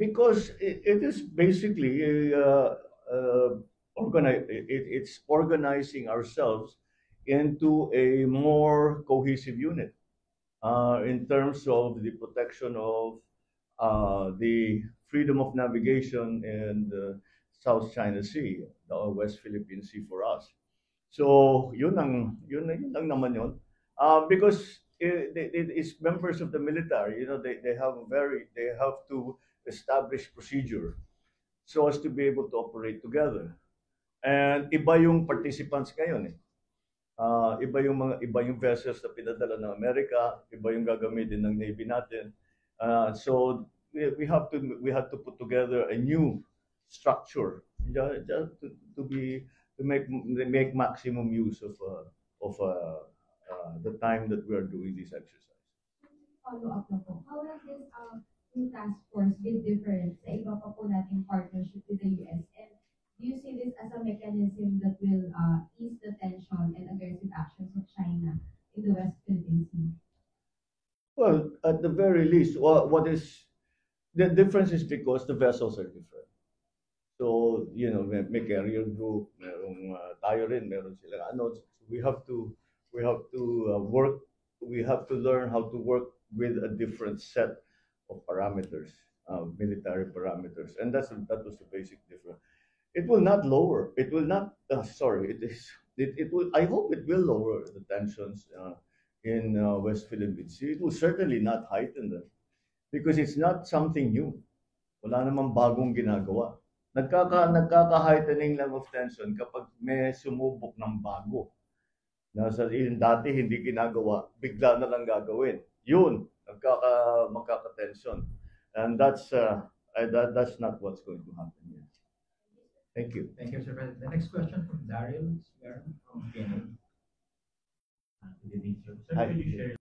because it is basically it's organizing ourselves into a more cohesive unit in terms of the protection of the freedom of navigation in the South China Sea, the West Philippine Sea for us. So yun lang naman yun. Because it's members of the military, they have to establish procedure so as to be able to operate together. And iba yung participants ngayon eh. Iba yung vessels na pinadala ng Amerika, iba yung gagamitin ng Navy natin. So we had to put together a new structure just to make maximum use of the time that we are doing this exercise. Follow-up na po. How will this new task force be different sa iba pa po nating partnership with the US? And do you see this as a mechanism that will ease the tension and aggressive actions of China in the West Philippine Sea? Well, at the very least, what is the difference is because the vessels are different. So, may carrier group, tayo rin, meron sila. We have to, work, we have to learn how to work with a different set of parameters, military parameters. And that was the basic difference. It will not lower, it will not, sorry, it will, I hope it will lower the tensions in West Philippine Sea. It will certainly not heighten them because it's not something new. Wala namang bagong ginagawa. Nagkaka-heightening lang of tension kapag may sumubok ng bago. Dati hindi ginagawa, bigla na lang gagawin. Yun, magkaka-tension. And that's not what's going to happen here. Thank you. Thank you, Sir President. The next question from Daryl Swear from PNA. Good evening, sir. Sir, Hi. could you share